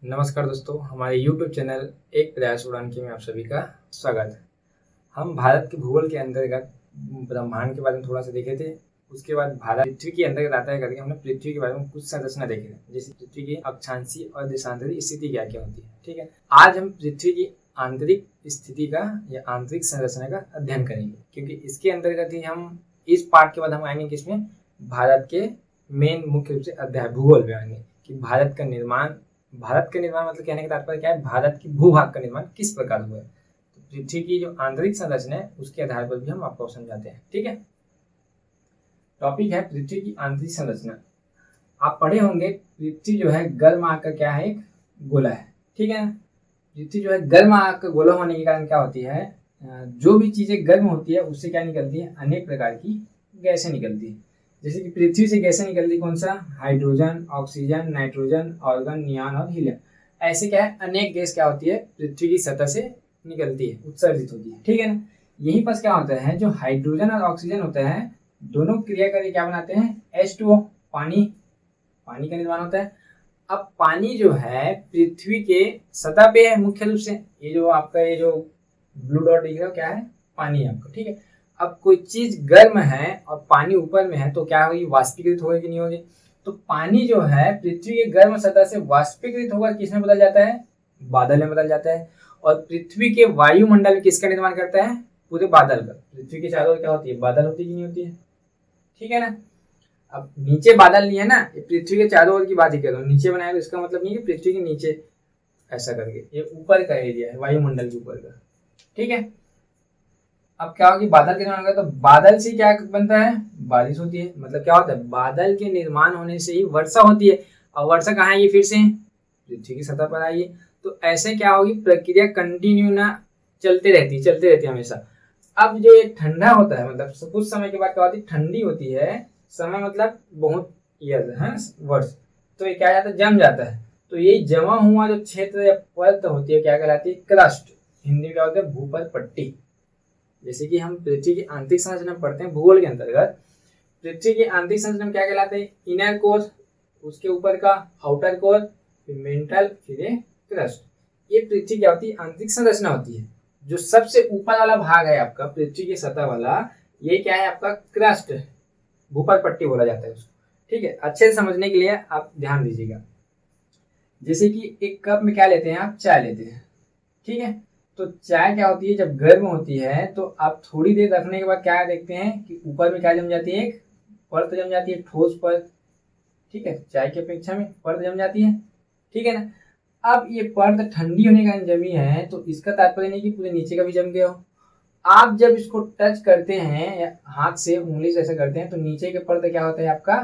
नमस्कार दोस्तों, हमारे YouTube चैनल एक प्रयास उड़ान की में आप सभी का स्वागत है। हम भारत के भूगोल के अंतर्गत ब्रह्मांड के बारे में थोड़ा सा देखे थे। उसके बाद भारत पृथ्वी के अंतर्गत आता है करके हमने पृथ्वी के बारे में कुछ संरचना देखे थे, जैसे पृथ्वी की अक्षांशीय और देशांतरी स्थिति क्या क्या होती है। ठीक है, आज हम पृथ्वी की आंतरिक स्थिति का या आंतरिक संरचना का अध्ययन करेंगे, क्योंकि इसके अंतर्गत ही हम इस पार्ट के बाद हम आएंगे किसमें, भारत के मेन मुख्य रूप से अध्याय भूगोल में आएंगे कि भारत का निर्माण मतलब कहने का तात्पर्य क्या है, भारत की भूभाग का निर्माण किस प्रकार हुआ है। तो पृथ्वी की जो आंतरिक संरचना है उसके आधार पर भी हम आपको समझाते हैं। ठीक है, टॉपिक है पृथ्वी की आंतरिक संरचना। आप पढ़े होंगे पृथ्वी जो है गर्म आग का क्या है, एक गोला है। ठीक है, पृथ्वी जो है गर्म आग का गोला होने के कारण क्या होती है, जो भी चीजें गर्म होती है उससे क्या निकलती है, अनेक प्रकार की गैसें निकलती है। जैसे कि पृथ्वी से गैसें निकलती कौन सा, hydrogen, oxygen, nitrogen, organ, neon और हीलियम। ऐसे क्या है, अनेक गैस क्या होती है पृथ्वी की सतह से निकलती है, उत्सर्जित होती है। ठीक है ना, यहीं पर क्या होता है, जो हाइड्रोजन और ऑक्सीजन होता है दोनों क्रिया करके क्या बनाते हैं, H2O, पानी का निर्माण होता है। अब पानी जो है पृथ्वी के सतह पे है मुख्य रूप से, ये जो आपका ये जो ब्लू डॉट दिख रहा है क्या है, पानी है आपका। ठीक है, अब कोई चीज गर्म है और पानी ऊपर में है तो क्या होगी, वाष्पीकृत होगी कि नहीं होगी। तो पानी जो है पृथ्वी के गर्म सतह से वाष्पीकृत होकर किसमें बदल जाता है, बादल में बदल जाता है। और पृथ्वी के वायुमंडल किसका निर्माण करता है, पूरे बादल का। पृथ्वी के चारों ओर क्या होती है, बादल होती है कि नहीं होती है। ठीक है ना, अब नीचे बादल नहीं है ना, ये पृथ्वी के चारों ओर की बात ही कर रहा हूँ। नीचे बनाया तो इसका मतलब नहीं है पृथ्वी के नीचे ऐसा करके, ये ऊपर का एरिया है, वायुमंडल के ऊपर का। ठीक है, अब क्या होगी, बादल के निर्माण होगा तो बादल से क्या बनता है, बारिश होती है। मतलब क्या होता है, बादल के निर्माण होने से ही वर्षा होती है। और वर्षा कहाँ है, ये फिर से पृथ्वी की सतह पर आई है। तो ऐसे क्या होगी, प्रक्रिया कंटिन्यू ना चलते रहती है हमेशा। अब जो ये ठंडा होता है, मतलब कुछ समय के बाद क्या होती है, ठंडी होती है, समय मतलब बहुत ईयर है, वर्ष। तो ये क्या जाता है, जम जाता है। तो ये जमा हुआ जो क्षेत्र या परत होती है क्या कहलाती है, क्रस्ट। हिंदी में क्या होता है, भूपर पट्टी। जैसे कि हम पृथ्वी की आंतरिक संरचना पढ़ते हैं भूगोल के अंतर्गत, पृथ्वी की आंतरिक संरचना क्या कहलाते हैं, इनर कोर, उसके ऊपर का आउटर कोर, फिर मेंटल, फिर क्रस्ट। ये पृथ्वी क्या होती है, आंतरिक संरचना होती है। जो सबसे ऊपर वाला भाग है आपका पृथ्वी की सतह वाला, ये क्या है आपका, क्रस्ट, भूपर पट्टी बोला जाता है उसको। ठीक है, अच्छे से समझने के लिए आप ध्यान दीजिएगा। जैसे कि एक कप में क्या लेते हैं, आप चाय लेते हैं। ठीक है, तो चाय क्या होती है, जब गर्म होती है तो आप थोड़ी देर रखने के बाद क्या देखते हैं कि ऊपर में क्या जम जाती है, एक परत जम जाती है, ठोस परत। ठीक है, चाय की अपेक्षा में परत जम जाती है। ठीक है ना, अब ये परत ठंडी होने के कारण जमी है, तो इसका तात्पर्य नहीं कि पूरे नीचे का भी जम गया हो। आप जब इसको टच करते हैं या हाथ से उंगली से ऐसा करते हैं तो नीचे के परत क्या होता है आपका,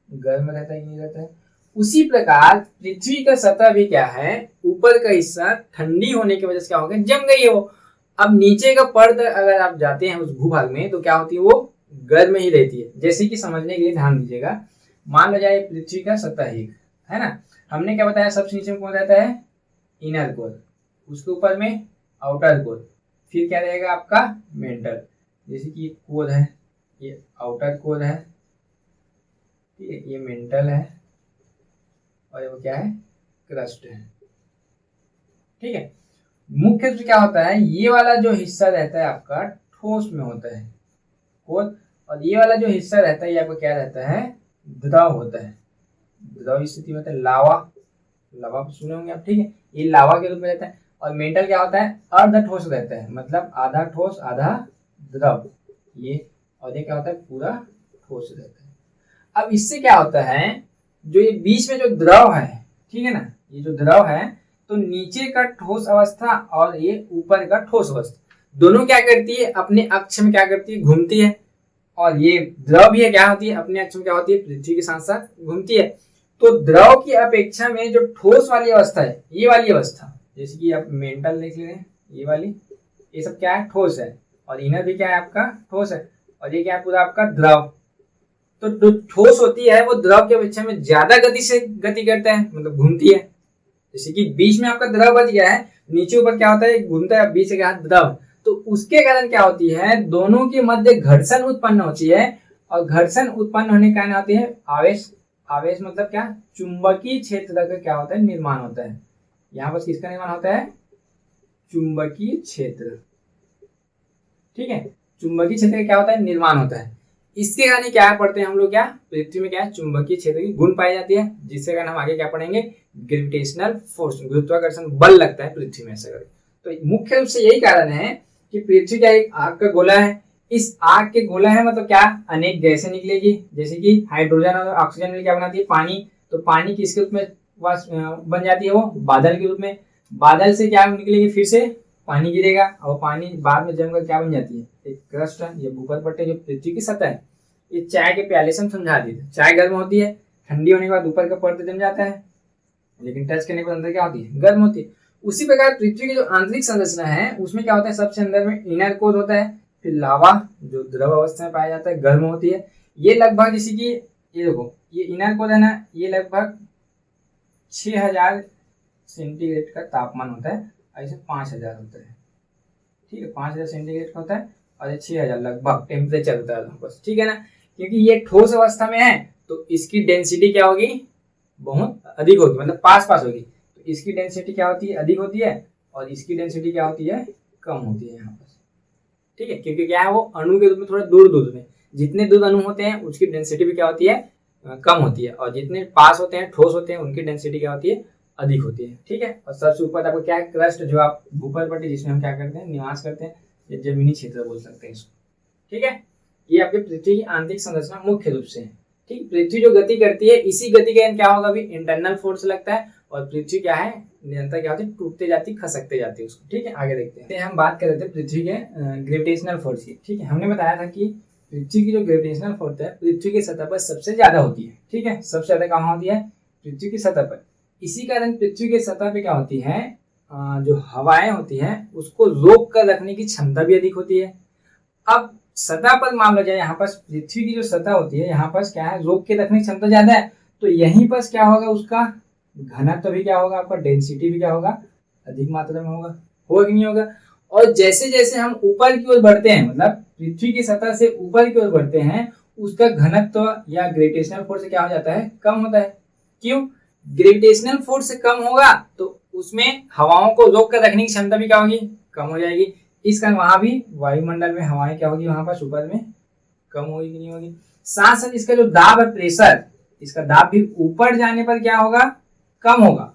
गर्म रहता है कि नहीं रहता है। उसी प्रकार पृथ्वी का सतह भी क्या है, ऊपर का हिस्सा ठंडी होने की वजह से क्या हो गया, जम गई है वो। अब नीचे का परत अगर आप जाते हैं उस भूभाग में तो क्या होती है, वो गर्म ही रहती है। जैसे कि समझने के लिए ध्यान दीजिएगा, मान लो जाए पृथ्वी का सतह एक है ना, हमने क्या बताया, सबसे नीचे में कौन रहता है, इनर कोर, उसके ऊपर में आउटर कोर, फिर क्या रहेगा आपका मेंटल। जैसे कि कोर है, ये आउटर कोर है, ये मेंटल है, और वो क्या है, क्रस्ट है। ठीक है, मुख्य रूप से क्या होता है, ये वाला जो हिस्सा रहता है आपका ठोस में होता है कोर, और ये वाला जो हिस्सा रहता है ये आपका क्या रहता है, द्रव होता है। द्रव स्थिति में होता है, लावा सुने होंगे आप। ठीक है, ये लावा के रूप में रहता है। और मेंटल क्या होता है, अर्ध ठोस रहता है, मतलब आधा ठोस आधा द्रव ये, और ये क्या होता है, पूरा ठोस रहता है। अब इससे क्या होता है, जो ये बीच में जो द्रव है, ठीक है ना, ये जो द्रव है, तो नीचे का ठोस अवस्था और ये ऊपर का ठोस अवस्था दोनों क्या करती है, अपने अक्ष में क्या करती है, घूमती है। और ये द्रव भी है क्या होती है, अपने अक्ष में क्या होती है, पृथ्वी के साथ साथ घूमती है। तो द्रव की अपेक्षा में जो ठोस वाली अवस्था है, ये वाली अवस्था, जैसे कि आप मेंटल देख ले रहे हैं, ये वाली, ये सब क्या है, ठोस है। और इनर भी क्या है आपका, ठोस है। और ये क्या है, पूरा आपका द्रव। तो जो ठोस होती है वो द्रव की अपेक्षा में ज्यादा गति से गति करता है, मतलब घूमती है। जैसे कि बीच में आपका द्रव बच गया है, नीचे ऊपर क्या होता है, घूमता है, बीच से क्या द्रव, तो उसके कारण क्या होती है, दोनों के मध्य घर्षण उत्पन्न होती है। और घर्षण उत्पन्न होने के कारण आती है आवेश। आवेश मतलब क्या, चुंबकीय क्षेत्र का क्या होता है, निर्माण होता है। यहाँ पर किसका निर्माण होता है? चुंबकीय क्षेत्र। ठीक है, चुंबकीय क्षेत्र का क्या होता है? निर्माण होता है। इसके कारण क्या पढ़ते हैं हम लोग? क्या पृथ्वी में क्या है? चुंबकीय क्षेत्र की गुण पाई जाती है, जिसके कारण हम आगे क्या पढ़ेंगे? ग्रेविटेशनल फोर्स, गुरुत्वाकर्षण बल लगता है पृथ्वी में। ऐसा तो मुख्य रूप से यही कारण है कि पृथ्वी क्या एक आग का गोला है। इस आग के गोला है मतलब क्या? अनेक गैसें निकलेगी, जैसे कि हाइड्रोजन और ऑक्सीजन मिलकर क्या बनाती है? पानी। तो पानी किसके रूप में बन जाती है? वो बादल के रूप में। बादल से क्या निकलेगी? फिर से पानी गिरेगा और पानी बाद में जमकर क्या बन जाती है? एक क्रस्ट, ये भूपर पट्टे जो पृथ्वी की सतह है। ये चाय के प्याले से हम समझा दी थी। चाय गर्म होती है, ठंडी होने के बाद ऊपर का परत जम जाता है, लेकिन टच करने के बाद अंदर क्या होती है? गर्म होती है। उसी प्रकार पृथ्वी की जो आंतरिक संरचना है उसमें क्या होता है? सबसे अंदर में इनर कोर होता है, फिर लावा जो द्रव अवस्था में पाया जाता है, गर्म होती है। ये लगभग जैसे कि ये देखो, ये इनर कोर है ना, ये लगभग 6000 सेंटीग्रेड का तापमान होता है, ऐसे 5000 होता है। ठीक है, 5000 सेंटीग्रेड का होता है और 6000 लगभग टेम्परेचर होता है बस। ठीक है ना, क्योंकि ये ठोस अवस्था में है तो इसकी डेंसिटी क्या होगी? बहुत अधिक होगी, मतलब पास पास होगी। तो इसकी डेंसिटी क्या होती है? अधिक होती है, और इसकी डेंसिटी क्या होती है? कम होती है यहाँ पर। ठीक है, क्योंकि क्या है? वो अणु के रूप में थोड़ा दूर दूर में, जितने दूर अणु होते हैं उसकी डेंसिटी भी क्या होती है? कम होती है, और जितने पास होते हैं, ठोस होते हैं, उनकी डेंसिटी क्या होती है? अधिक होती है। ठीक है, और सबसे ऊपर आपको क्या है? क्रस्ट, जो आप भूपर पट्टी जिसमें हम क्या करते हैं? निवास करते हैं, या जमीनी क्षेत्र बोल सकते हैं इसको। ठीक है, ये आपके पृथ्वी की आंतरिक संरचना मुख्य रूप से है। ठीक, पृथ्वी जो गति करती है, इसी गति के क्या होगा? अभी इंटरनल फोर्स लगता है, और पृथ्वी क्या है? निरंतर क्या होती है? टूटते जाती, खसकते जाती है उसको। ठीक है, आगे देखते हैं। हम बात कर रहे थे पृथ्वी के ग्रेविटेशनल फोर्स की। ठीक है, हमने बताया था कि पृथ्वी की जो ग्रेविटेशनल फोर्स है पृथ्वी की सतह पर सबसे ज्यादा होती है। ठीक है, सबसे ज्यादा कहाँ होती है? पृथ्वी की सतह पर। इसी कारण पृथ्वी की सतह पे क्या होती है? जो हवाएं होती हैं उसको रोक कर रखने की क्षमता भी अधिक होती है। अब सतह पर मान लो जाए, यहाँ पर पृथ्वी की जो सतह होती है यहाँ पर क्या है? रोक के रखने की क्षमता ज्यादा है, तो यहीं पर क्या होगा? उसका घनत्व भी क्या होगा? आपका डेंसिटी भी क्या होगा? अधिक मात्रा में होगा कि नहीं होगा? और जैसे जैसे हम ऊपर की ओर बढ़ते हैं, मतलब पृथ्वी की सतह से ऊपर की ओर बढ़ते हैं, उसका घनत्व या ग्रेविटेशनल फोर्स क्या हो जाता है? कम होता है। क्यों? ग्रेविटेशनल फोर्स से कम होगा तो उसमें हवाओं को रोक कर रखने की क्षमता भी क्या होगी? कम हो जाएगी। इस कारण वहां भी वायुमंडल में हवाएं क्या होगी? वहां पर ऊपर में कम होगी कि नहीं होगी? साथ साथ इसका जो दाब है, प्रेशर, इसका दाब भी ऊपर जाने पर क्या होगा? कम होगा।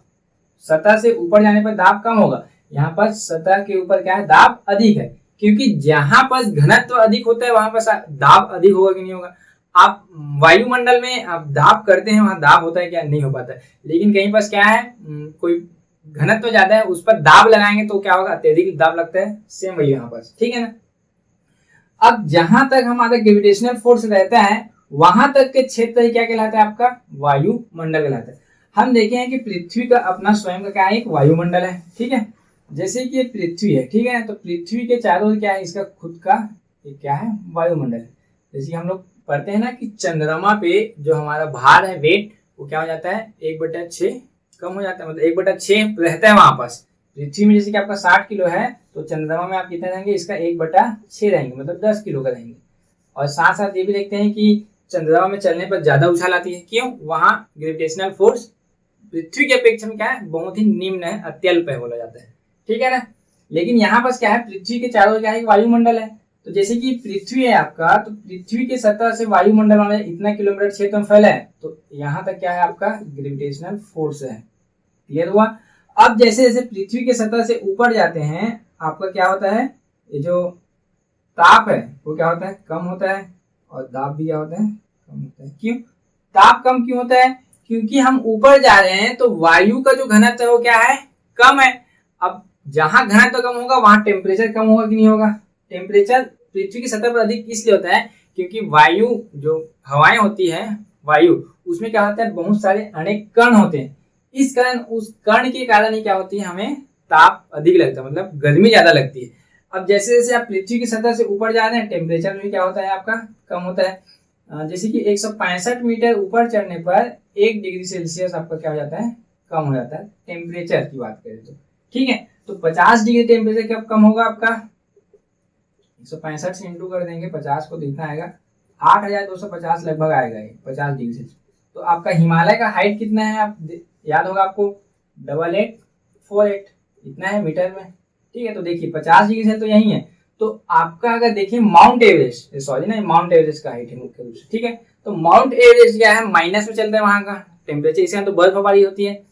सतह से ऊपर जाने पर दाब कम होगा, यहाँ पर सतह के ऊपर क्या है? दाब अधिक है, क्योंकि जहां पर घनत्व अधिक होता है वहां पर दाब अधिक होगा कि नहीं होगा? आप वायुमंडल में आप दाब करते हैं, वहां दाब होता है क्या? नहीं हो पाता है। लेकिन कहीं पर क्या है? कोई घनत्व ज्यादा है, उस पर दाब लगाएंगे तो क्या होगा? अत्यधिक दाब लगता है। सेम वही यहाँ पर। ठीक है ना। अब जहां तक हमारा ग्रेविटेशनल फोर्स रहता है वहां तक के क्षेत्र क्या कहलाता है? आपका वायुमंडल कहलाता है। हम देखे हैं कि पृथ्वी का अपना स्वयं का क्या है? एक वायुमंडल है। ठीक है, जैसे कि ये पृथ्वी है, ठीक है, तो पृथ्वी के चारों ओर क्या है? इसका खुद का एक क्या है? वायुमंडल। जैसे हम लोग पढ़ते हैं ना कि चंद्रमा पे जो हमारा भार है, वेट, वो क्या हो जाता है? 1/6 कम हो जाता है, मतलब 1/6 रहता है वहां पास। पृथ्वी में जैसे कि आपका 60 किलो है, तो चंद्रमा में आप कितने रहेंगे? इसका 1/6 रहेंगे, मतलब 10 किलो का रहेंगे। और साथ साथ ये भी देखते हैं कि चंद्रमा में चलने पर ज्यादा उछाल आती है। क्यों? वहां ग्रेविटेशनल फोर्स पृथ्वी की अपेक्षा में क्या है? बहुत ही निम्न है, अत्यल्प है बोला जाता है। ठीक है ना। लेकिन यहाँ पर क्या है? पृथ्वी के चारों क्या है? वायुमंडल है। तो जैसे कि पृथ्वी है आपका, तो पृथ्वी के सतह से वायुमंडल वाले इतना किलोमीटर क्षेत्र में फैला है, तो यहाँ तक क्या है? आपका ग्रेविटेशनल फोर्स है। क्लियर हुआ? अब जैसे जैसे पृथ्वी के सतह से ऊपर जाते हैं, आपका क्या होता है? ये जो ताप है वो क्या होता है? कम होता है, और दाब भी क्या होता है? कम होता है। क्यों ताप कम क्यों होता है? क्योंकि हम ऊपर जा रहे हैं तो वायु का जो घनत्व है वो क्या है? कम है। अब जहां घनत्व कम होगा वहां टेम्परेचर कम होगा कि नहीं होगा? टेम्परेचर पृथ्वी की सतह पर अधिक इसलिए होता है क्योंकि वायु जो हवाएं होती है, वायु, उसमें क्या होता है? बहुत सारे अनेक कण होते हैं। इस कारण, उस कण के कारण ही क्या होती है? हमें ताप अधिक लगता है, मतलब गर्मी ज्यादा लगती है। अब जैसे जैसे आप पृथ्वी की सतह से ऊपर जा रहे हैं, टेम्परेचर भी क्या होता है? आपका कम होता है। जैसे कि 165 मीटर ऊपर चढ़ने पर 1 डिग्री सेल्सियस आपका क्या हो जाता है? कम हो जाता है, टेम्परेचर की बात करें तो। ठीक है, तो 50 डिग्री टेम्परेचर कब कम होगा आपका? 165 से इंटू कर देंगे 50 को, देखना आएगा 8250 लगभग आएगा ये 50 डिग्री सेल्सियस। तो आपका हिमालय का हाइट कितना है? आप याद होगा आपको, 48 इतना है मीटर में। ठीक है, तो देखिए 50 डिग्री से तो यही है। तो आपका अगर देखिए माउंट एवरेस्ट, सॉरी ना, माउंट एवरेस्ट का हाइट है मुख्य रूप से। ठीक है, तो माउंट एवरेस्ट क्या है, माइनस में चलता है वहां का टेम्परेचर, इसके तो बर्फबारी होती है।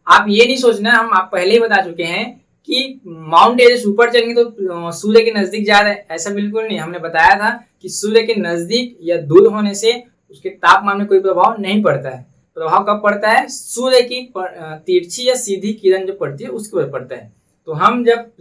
आप ये नहीं सोचना, आप पहले ही बता चुके हैं कि माउंट एवरेस्ट ऊपर चलेंगे तो सूर्य के नजदीक जा रहे हैं, ऐसा बिल्कुल नहीं। हमने बताया था कि सूर्य के नजदीक या दूर होने से उसके तापमान में कोई प्रभाव नहीं पड़ता है। प्रभाव कब पड़ता है, सूर्य की तिरछी या सीधी किरण जो पड़ती है उसके ऊपर पड़ता है। तो हम जब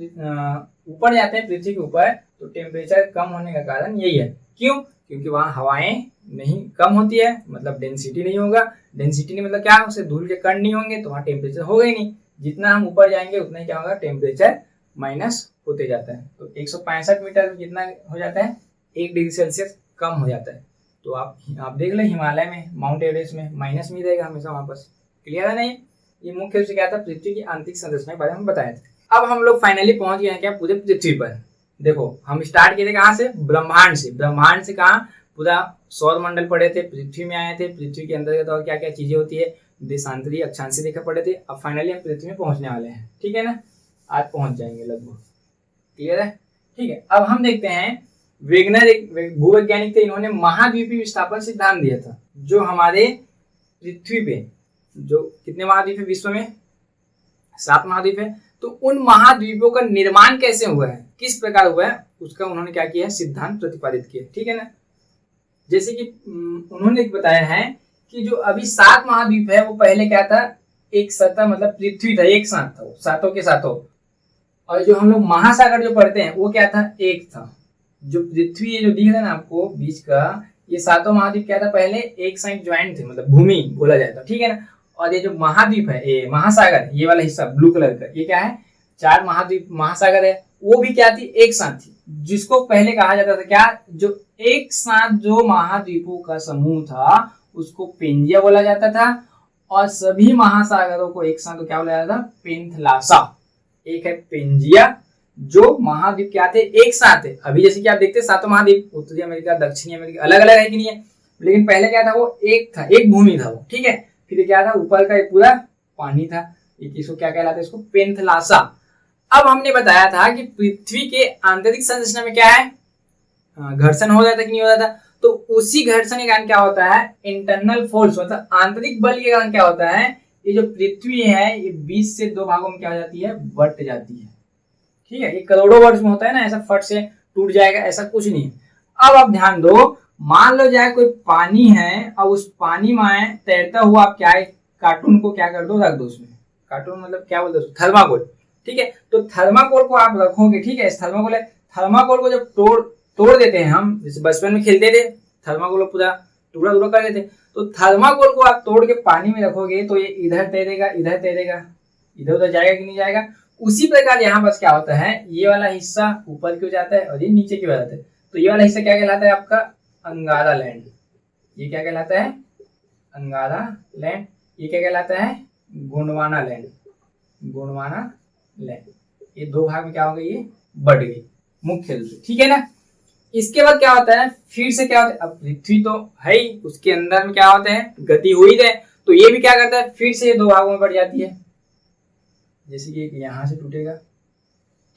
ऊपर जाते हैं पृथ्वी के ऊपर तो टेम्परेचर कम होने का कारण यही है। क्यों, क्योंकि वहाँ हवाएं नहीं कम होती है, मतलब डेंसिटी नहीं होगा। डेंसिटी नहीं मतलब क्या, उससे धूल के कण नहीं होंगे तो वहाँ टेम्परेचर होगा ही नहीं। जितना हम ऊपर जाएंगे उतना ही क्या होगा, टेम्परेचर माइनस होते जाता है। तो 165 मीटर कितना हो जाता है, 1 डिग्री सेल्सियस कम हो जाता है। तो आप देख लें हिमालय में, माउंट एवरेस्ट में माइनस में रहेगा हमेशा वापस। क्लियर है नहीं? ये मुख्य रूप से क्या था, पृथ्वी की आंतरिक संरचना के बारे में बताया था। अब हम लोग फाइनली पहुंच गए हैं क्या, पूरे पृथ्वी पर। देखो हम स्टार्ट किए थे कहाँ से, ब्रह्मांड से। ब्रह्मांड से कहाँ, पूरा सौर मंडल पढ़े थे, पृथ्वी में आए थे, पृथ्वी के अंदर और क्या क्या चीजें होती है, देशांतरी अक्षांशी रेखा पढ़े थे। अब फाइनली हम पृथ्वी में पहुंचने वाले हैं। ठीक है ना, आज पहुंच जाएंगे लगभग। क्लियर है? ठीक है, अब हम देखते हैं वेगनर एक भूवैज्ञानिक थे, इन्होंने महाद्वीपीय विस्थापन सिद्धांत दिया था। जो हमारे पृथ्वी पे जो कितने महाद्वीप है विश्व में, 7 महाद्वीप है। तो उन महाद्वीपों का निर्माण कैसे हुआ है, किस प्रकार हुआ है, उसका उन्होंने क्या किया है, सिद्धांत प्रतिपादित किया। ठीक है ना, जैसे कि उन्होंने बताया है कि जो अभी 7 महाद्वीप है वो पहले क्या था, एक सतह मतलब पृथ्वी था, एक साथ था, सातों के सातों। और जो हम लोग महासागर जो पढ़ते हैं वो क्या था, एक था। जो पृथ्वी जो दिख रहा है ना आपको बीच का, ये 7 महाद्वीप क्या था, पहले एक साइड ज्वाइंट थे, मतलब भूमि बोला जाता है। ठीक है ना, और ये जो महाद्वीप है, ये महासागर, ये वाला हिस्सा ब्लू कलर का, ये क्या है, 4 महाद्वीप महासागर है। वो भी क्या थी, एक साथ थी, जिसको पहले कहा जाता था क्या, जो एक साथ जो महाद्वीपों का समूह था उसको पेंजिया बोला जाता था। और सभी महासागरों को एक साथ तो क्या बोला जाता था, पेंथलासा। एक है पेंजिया, जो महाद्वीप क्या थे, एक साथ है। अभी जैसे कि आप देखते हैं 7 महाद्वीप, उत्तरी अमेरिका, दक्षिणी अमेरिका, अलग अलग है कि नहीं है, लेकिन पहले क्या था, वो एक था, एक भूमि था वो। ठीक है, फिर क्या था, ऊपर का पूरा पानी था, इसको क्या कहलाता है, इसको पेंथलासा। अब हमने बताया था कि पृथ्वी के आंतरिक संरचना में क्या है, घर्षण हो जाता है कि नहीं हो जाता। तो उसी घर्षण के कारण क्या होता है, इंटरनल फोर्स, मतलब आंतरिक बल के कारण क्या होता है, ये जो पृथ्वी है ये 20 से 2 भागों में क्या हो जाती है, बट जाती है। ठीक है, ये करोड़ों वर्ष में होता है ना, ऐसा फट से टूट जाएगा ऐसा कुछ नहीं है। अब आप ध्यान दो, मान लो जाए कोई पानी है और उस पानी में तैरता हुआ आप क्या है, कार्टून को क्या कर दो, रख दो उसमें। कार्टून मतलब क्या बोलते हैं, थर्माकोल। ठीक है, तो थर्माकोल को आप रखोगे, ठीक है, थर्माकोल है, थर्माकोल को जब तोड़ देते हैं हम, जैसे बचपन में खेलते थे, थर्माकोल पूरा टुकड़ा टुकड़ा कर देते, तो थर्माकोल को आप तोड़ के पानी में रखोगे तो ये इधर तैरेगा, इधर तैरेगा, इधर उधर जाएगा कि नहीं जाएगा। उसी प्रकार यहाँ बस क्या होता है, ये वाला हिस्सा ऊपर क्यों जाता है और ये नीचे क्यों जाता है। तो ये वाला हिस्सा क्या कहलाता है आपका, अंगारा लैंड। ये क्या कहलाता है, अंगारा लैंड। ये क्या कहलाता है, गोंडवाना लैंड। गोंडवाना लैंड। ये 2 भाग में क्या हो गई, ये बढ़ गई मुख्य रूप से। ठीक है ना, इसके बाद क्या होता है, फिर से क्या होता है, अब पृथ्वी तो है ही, उसके अंदर में क्या होता है, गति हुई है, तो ये भी क्या करता है, फिर से ये 2 भागों में बढ़ जाती है। जैसे कि यहाँ से टूटेगा,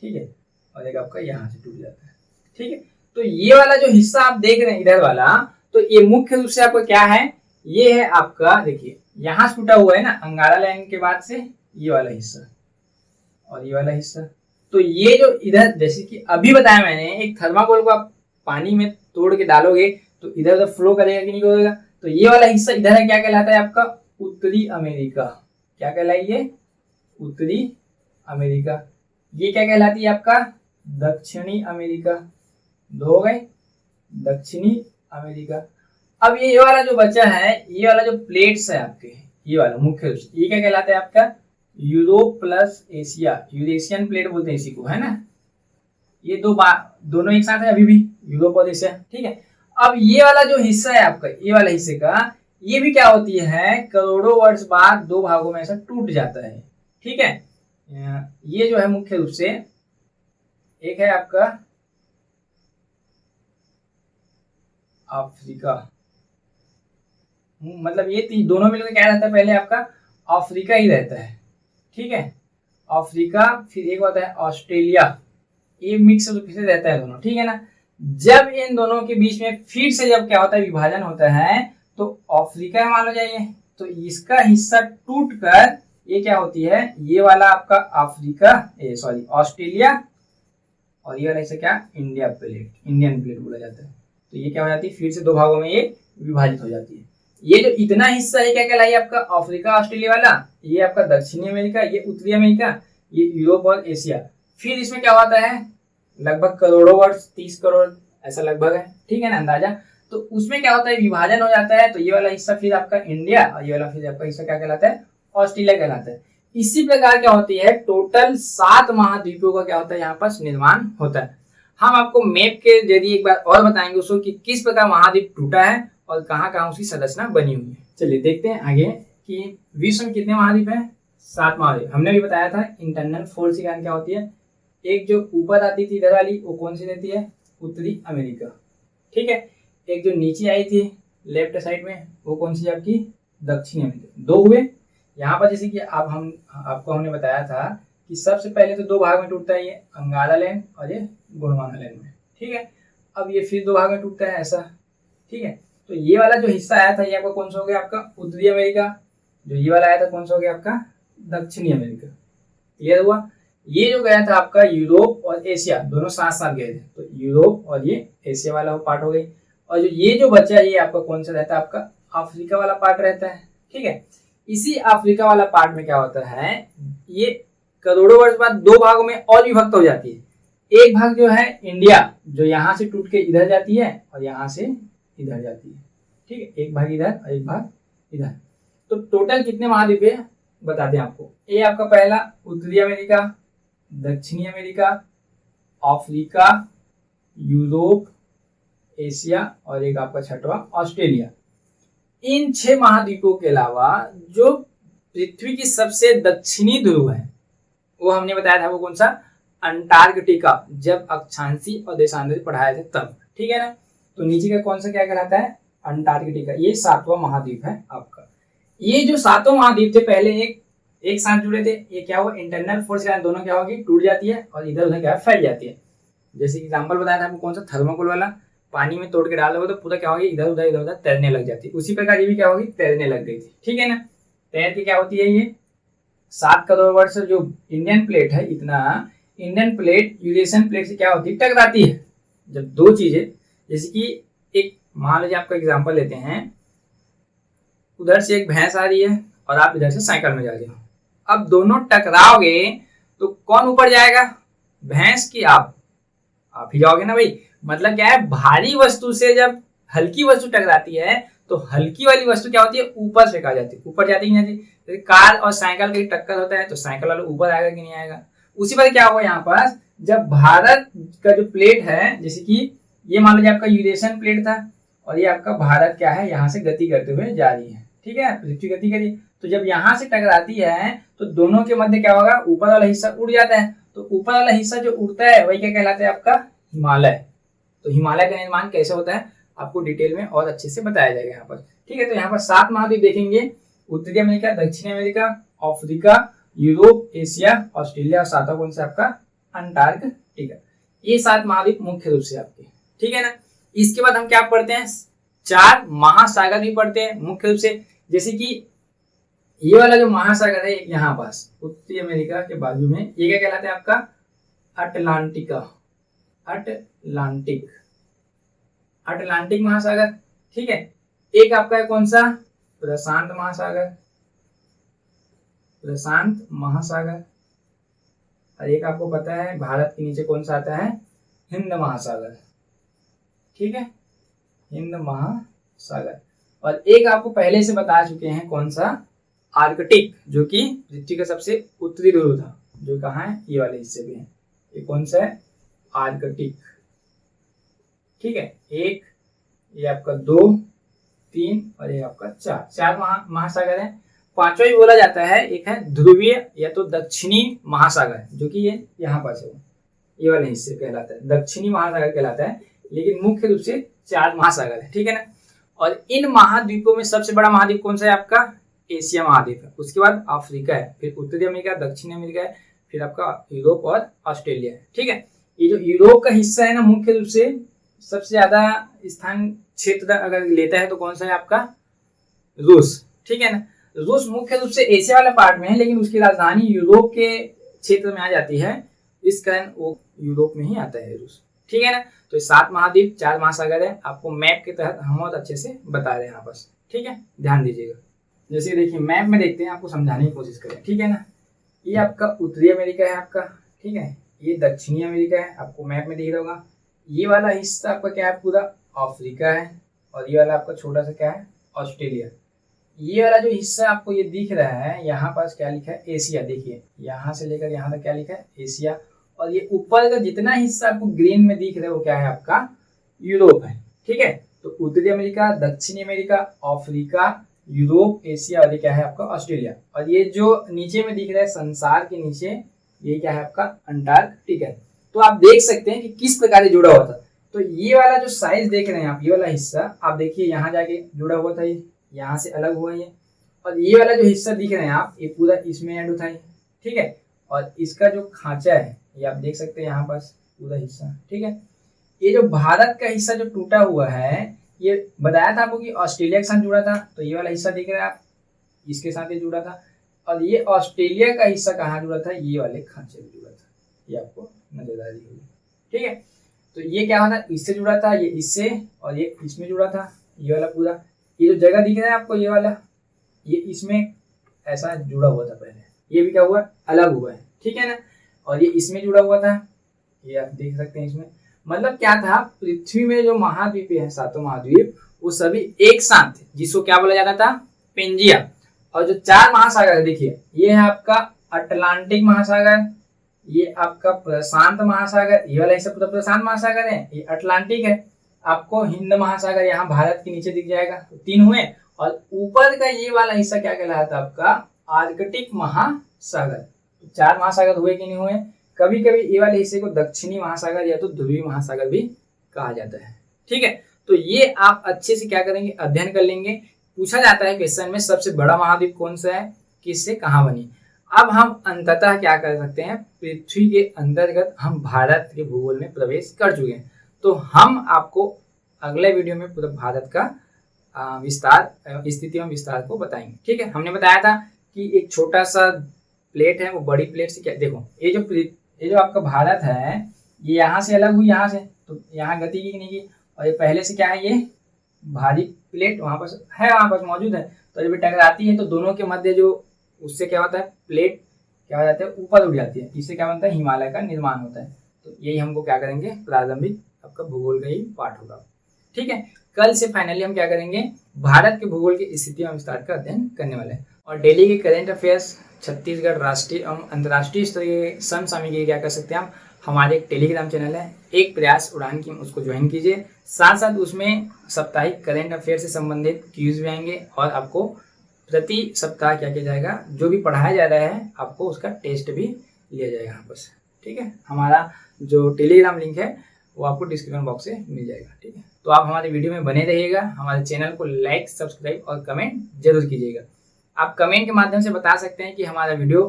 ठीक है, और एक आपका यहाँ से टूट जाता है। ठीक है, तो ये वाला जो हिस्सा आप देख रहे हैं इधर वाला, तो ये मुख्य रूप से आपका क्या है, ये है आपका, देखिए यहाँ से टूटा हुआ है ना, अंगारा लाइन के बाद से ये वाला हिस्सा और ये वाला हिस्सा। तो ये जो इधर, जैसे कि अभी बताया मैंने, एक थर्माकोल को आप पानी में तोड़ के डालोगे तो इधर उधर फ्लो करेगा कि नहीं करेगा। तो ये वाला हिस्सा इधर है, क्या कहलाता है आपका, उत्तरी अमेरिका। क्या कहलाइए, उत्तरी अमेरिका। ये क्या कहलाती है आपका, दक्षिणी अमेरिका। 2 हो गए, दक्षिणी अमेरिका। अब ये वाला जो बचा है, ये वाला जो प्लेट्स है आपके, ये वाला मुख्य रूप से ये क्या कहलाता है आपका, Europe plus Asia, Eurasian plate बोलते हैं इसी को, है ना। ये दोनों एक साथ है अभी भी, यूरोप और एशिया। ठीक है, अब ये वाला जो हिस्सा है आपका, ये वाला हिस्से का, ये भी क्या होती है, करोड़ों वर्ष बाद 2 भागों में ऐसा टूट जाता है। ठीक है, ये जो है मुख्य रूप से, एक है आपका अफ्रीका, मतलब ये दोनों मिलकर क्या रहता है, पहले आपका अफ्रीका ही रहता है। ठीक है, अफ्रीका, फिर एक होता है ऑस्ट्रेलिया, ये मिक्स फिर से रहता है दोनों, ठीक है ना। जब इन दोनों के बीच में फिर से जब क्या होता है विभाजन होता है तो अफ्रीका मान लो जाइए, तो इसका हिस्सा टूट कर ये क्या होती है, ये वाला आपका अफ्रीका सॉरी ऑस्ट्रेलिया, और ये वाला हिस्सा क्या इंडियन प्लेट बोला जाता है। तो ये क्या हो जाती है फिर से दो भागों में ये विभाजित हो जाती है। ये जो इतना हिस्सा है क्या कहलाई आपका अफ्रीका ऑस्ट्रेलिया वाला, ये आपका दक्षिणी अमेरिका, ये उत्तरी अमेरिका, ये यूरोप और एशिया। फिर इसमें क्या होता है लगभग करोड़ों वर्ष, 30 करोड़ ऐसा लगभग है, ठीक है ना अंदाजा। तो उसमें क्या होता है विभाजन हो जाता है, तो ये वाला हिस्सा फिर आपका इंडिया और ये वाला फिर आपका हिस्सा क्या कहलाता है ऑस्ट्रेलिया कहलाता है। इसी प्रकार क्या होती है टोटल 7 महाद्वीपों का क्या होता है यहाँ पर निर्माण होता है। हम आपको मैप के जरिए एक बार और बताएंगे उसको कि किस प्रकार महाद्वीप टूटा है और कहाँ कहाँ उसकी संरचना बनी हुई है। चलिए देखते हैं आगे कि विश्व में कितने महाद्वीप हैं। 7 महाद्वीप। हमने भी बताया था इंटरनल फोर्स की कारण क्या होती है, एक जो ऊपर आती थी इधर वाली वो कौन सी रहती है उत्तरी अमेरिका, ठीक है। एक जो नीचे आई थी लेफ्ट साइड में वो कौन सी आपकी दक्षिणी अमेरिका। 2 हुए यहाँ पर, जैसे कि अब आपको हमने बताया था कि सबसे पहले तो 2 भाग में टूटता है, ये अंगारा लैंड और ये गोंडवाना लैंड में, ठीक है। अब ये फिर 2 भाग में टूटता है ऐसा, ठीक है। तो ये वाला जो हिस्सा आया था ये आपका कौन सा हो गया आपका उत्तरी अमेरिका, जो ये वाला आया था कौन सा हो गया आपका दक्षिणी अमेरिका। क्लियर हुआ। ये जो गया था आपका यूरोप और एशिया दोनों साथ साथ गए थे, तो यूरोप और ये एशिया वाला पार्ट हो गई। और ये जो बचा ये आपका कौन सा रहता है आपका अफ्रीका वाला पार्ट रहता है, ठीक है। इसी अफ्रीका वाला पार्ट में क्या होता है ये करोड़ों वर्ष बाद 2 भागों में और विभक्त हो जाती है। एक भाग जो है इंडिया जो यहाँ से टूट के इधर जाती है और यहाँ से इधर जाती है, ठीक है। एक भाग इधर और एक भाग इधर। तो टोटल कितने महाद्वीप है बताते हैं आपको। ये आपका पहला उत्तरी अमेरिका, दक्षिणी अमेरिका, अफ्रीका, यूरोप, एशिया और एक आपका छठवां ऑस्ट्रेलिया। इन 6 महाद्वीपों के अलावा जो पृथ्वी की सबसे दक्षिणी ध्रुव है वो हमने बताया था वो कौन सा अंटार्कटिका, जब अक्षांशी और देशांतरित पढ़ाए थे तब, ठीक है ना। तो नीचे का कौन सा क्या कहलाता है अंटार्कटिका, ये 7वां महाद्वीप है आपका। ये जो 7 महाद्वीप थे पहले एक साथ जुड़े थे, ये क्या हुआ इंटरनल फोर्स के कारण दोनों क्या होगी टूट जाती है और इधर उधर क्या फैल जाती है। जैसे एग्जाम्पल बताया था आपको कौन सा थर्मोकोल वाला, पानी में तोड़ के डालोगे तो पूरा क्या होगी इधर उधर तैरने लग जाती है। उसी प्रकार ये भी क्या होगी तैरने लग गई थी, ठीक है ना। तैर के क्या होती है ये 7 करोड़ वर्ष जो इंडियन प्लेट है, इतना इंडियन प्लेट यूरेशियन प्लेट से क्या होती है टकराती है। जब 2 चीजें जैसे कि एक मान लीजिए आपका एग्जाम्पल लेते हैं, उधर से एक भैंस आ रही है और आप इधर से साइकिल में जा रहे हो, अब दोनों टकराओगे तो कौन ऊपर जाएगा भैंस की आप ही जाओगे ना भाई। मतलब क्या है भारी वस्तु से जब हल्की वस्तु टकराती है तो हल्की वाली वस्तु क्या होती है ऊपर फेंका जाती है, ऊपर जाती नहीं जाती। तो कार और साइकिल की टक्कर होता है तो साइकिल वाला ऊपर आएगा कि नहीं आएगा। उसी पर क्या हुआ यहाँ पर जब भारत का जो प्लेट है, जैसे कि ये मान लीजिए आपका यूरेशियन प्लेट था और ये आपका भारत क्या है यहाँ से गति करते हुए जा रही है, ठीक है पृथ्वी गति करी। तो जब यहाँ से टकराती है तो दोनों के मध्य क्या होगा ऊपर वाला हिस्सा उड़ जाता है। तो ऊपर वाला हिस्सा जो उड़ता है वही क्या कहलाता है आपका हिमालय। तो हिमालय का निर्माण कैसे होता है आपको डिटेल में और अच्छे से बताया जाएगा यहाँ पर, ठीक है। तो यहाँ पर 7 महाद्वीप देखेंगे, उत्तरी अमेरिका, दक्षिणी America, Africa, Europe, Asia, Australia और 7वां कौन सा आपका अंटार्कटिका। ये 7 महाद्वीप मुख्य रूप से आपके, ठीक है ना। इसके बाद हम क्या पढ़ते हैं 4 महासागर भी पढ़ते हैं मुख्य रूप से। जैसे कि ये वाला जो महासागर है यहाँ पास उत्तरी अमेरिका के बाजू में ये क्या कहलाता है आपका अटलांटिक महासागर, ठीक है। एक आपका है कौन सा प्रशांत महासागर और एक आपको पता है भारत के नीचे कौन सा आता है हिंद महासागर, ठीक है हिंद महासागर। और एक आपको पहले से बता चुके हैं कौन सा आर्कटिक, जो कि पृथ्वी का सबसे उत्तरी ध्रुव था, जो कहाँ है ये वाले हिस्से में है। ये कौन सा है आर्कटिक, ठीक है। एक ये आपका 2, 3 और ये आपका 4 महासागर है। 5वां भी बोला जाता है, एक है ध्रुवीय या तो दक्षिणी महासागर, जो कि ये यहाँ पर है ये वाले हिस्से कहलाता है दक्षिणी महासागर कहलाता है। लेकिन मुख्य रूप से 4 महासागर है, ठीक है ना। और इन महाद्वीपों में सबसे बड़ा महाद्वीप कौन सा है आपका एशिया महाद्वीप है। उसके बाद अफ्रीका है, फिर उत्तरी अमेरिका, दक्षिणी अमेरिका है, फिर आपका यूरोप और ऑस्ट्रेलिया है। ठीक है, ये जो यूरोप का हिस्सा है ना, मुख्य रूप से सबसे ज्यादा स्थान क्षेत्र अगर लेता है तो कौन सा है आपका, रूस। ठीक है ना, रूस मुख्य रूप से एशिया वाला पार्ट में है, लेकिन उसकी राजधानी यूरोप के क्षेत्र में आ जाती है, इस कारण वो यूरोप में ही आता है रूस। ठीक है ना, तो 7 महाद्वीप 4 महासागर है, आपको मैप के तहत हम बहुत अच्छे से बता रहे हैं यहाँ बस। ठीक है, ध्यान दीजिएगा। जैसे देखिए मैप में देखते हैं, आपको समझाने की कोशिश करें। ठीक है ना, ये आपका उत्तरी अमेरिका है आपका, ठीक है, ये दक्षिणी अमेरिका है, आपको मैप में दिख रहा होगा। ये वाला हिस्सा आपका क्या है, पूरा अफ्रीका है, और ये वाला आपका छोटा सा क्या है, ऑस्ट्रेलिया। ये वाला जो हिस्सा आपको ये दिख रहा है, यहाँ पास क्या लिखा है, एशिया। देखिए यहाँ से लेकर यहाँ तक क्या लिखा है, एशिया। और ये ऊपर का जितना हिस्सा आपको ग्रीन में दिख रहा है वो क्या है आपका, यूरोप है। ठीक है, तो उत्तरी अमेरिका, दक्षिणी अमेरिका, अफ्रीका, यूरोप, एशिया, और ये क्या है आपका, ऑस्ट्रेलिया। और ये जो नीचे में दिख रहा है संसार के नीचे, ये क्या है आपका, अंटार्कटिका। तो आप देख सकते हैं कि किस प्रकार से जुड़ा हुआ था। तो ये वाला जो साइज देख रहे हैं आप, ये वाला हिस्सा आप देखिए, यहाँ जाके जुड़ा हुआ था, ये यहाँ से अलग हुआ ये। और ये वाला जो हिस्सा दिख रहे हैं आप, ये पूरा इसमें ऐड होता है। ठीक है, और इसका जो खांचा है ये आप देख सकते हैं यहाँ पास पूरा हिस्सा। ठीक है, ये जो भारत का हिस्सा जो टूटा हुआ है, ये बताया था आपको कि ऑस्ट्रेलिया के साथ जुड़ा था, तो ये वाला हिस्सा दिख रहा है आप, इसके साथ ये जुड़ा था। और ये ऑस्ट्रेलिया का हिस्सा कहाँ जुड़ा था, ये वाले खांचे में जुड़ा था, ये आपको नजर आ रही होगी। ठीक है, तो ये क्या होता, इससे जुड़ा था, ये इससे, और ये इसमें जुड़ा था, ये वाला पूरा। ये जो जगह दिख रहा है आपको, ये वाला, ये इसमें ऐसा जुड़ा हुआ था पहले, ये भी क्या हुआ, अलग हुआ है। ठीक है ना, और ये इसमें जुड़ा हुआ था, ये आप देख सकते हैं इसमें। मतलब क्या था, पृथ्वी में जो महाद्वीप है, 7 महाद्वीप, वो सभी एक साथ थे, जिसको क्या बोला जाता था, पेंजिया। और जो 4 महासागर देखिए, ये है आपका अटलांटिक महासागर, ये आपका प्रशांत महासागर, ये वाला हिस्सा पूरा प्रशांत महासागर है, ये अटलांटिक है। आपको हिंद महासागर यहाँ भारत के नीचे दिख जाएगा, तो 3 हुए। और ऊपर का ये वाला हिस्सा क्या कहलाता है आपका, आर्कटिक महासागर। 4 महासागर हुए कि नहीं हुए। कभी कभी ये वाले हिस्से को दक्षिणी महासागर या तो ध्रुवीय महासागर भी कहा जाता है। ठीक है, तो ये आप अच्छे से क्या करेंगे, अध्ययन कर लेंगे। पूछा जाता है क्वेश्चन में, सबसे बड़ा महाद्वीप कौन सा है, किससे कहाँ बनी। अब हम अंततः क्या कर सकते हैं, पृथ्वी के अंतर्गत हम भारत के भूगोल में प्रवेश कर चुके हैं। तो हम आपको अगले वीडियो में पूरा भारत का विस्तार, स्थिति एवं विस्तार को बताएंगे। ठीक है, हमने बताया था कि एक छोटा सा प्लेट है, वो बड़ी प्लेट से क्या, देखो ये जो आपका भारत है, ये यहाँ से अलग हुई, यहाँ से, तो यहाँ गति की नहीं की। और ये पहले से क्या है, ये भारी प्लेट वहाँ पर है, वहाँ पर मौजूद है। तो जब टकराती है तो दोनों के मध्य जो उससे क्या होता है, प्लेट क्या हो जाता है, ऊपर उठ जाती है। इससे क्या बनता है, हिमालय का निर्माण होता है। तो यही हमको क्या करेंगे, प्रारंभिक आपका भूगोल का ही पाठ होगा। ठीक है, कल से फाइनली हम क्या करेंगे, भारत के भूगोल की स्थिति एवं विस्तार का अध्ययन करने वाले हैं। और डेली के करेंट अफेयर्स, छत्तीसगढ़ राष्ट्रीय एवं अंतर्राष्ट्रीय स्तर के समसामयिक क्या कर सकते हैं आप, हमारे एक टेलीग्राम चैनल है एक प्रयास उड़ान की, उसको ज्वाइन कीजिए। साथ साथ उसमें साप्ताहिक करेंट अफेयर से संबंधित क्यूज भी आएंगे, और आपको प्रति सप्ताह क्या किया जाएगा, जो भी पढ़ाया जा रहा है आपको उसका टेस्ट भी लिया जाएगा यहाँ पर। ठीक है, हमारा जो टेलीग्राम लिंक है वो आपको डिस्क्रिप्शन बॉक्स से मिल जाएगा। ठीक है, तो आप हमारे वीडियो में बने रहिएगा, हमारे चैनल को लाइक, सब्सक्राइब और कमेंट जरूर कीजिएगा। आप कमेंट के माध्यम से बता सकते हैं कि हमारा वीडियो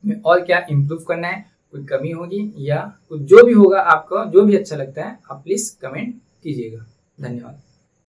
में और क्या इम्प्रूव करना है, कोई कमी होगी या कुछ जो भी होगा, आपको जो भी अच्छा लगता है आप प्लीज़ कमेंट कीजिएगा। धन्यवाद।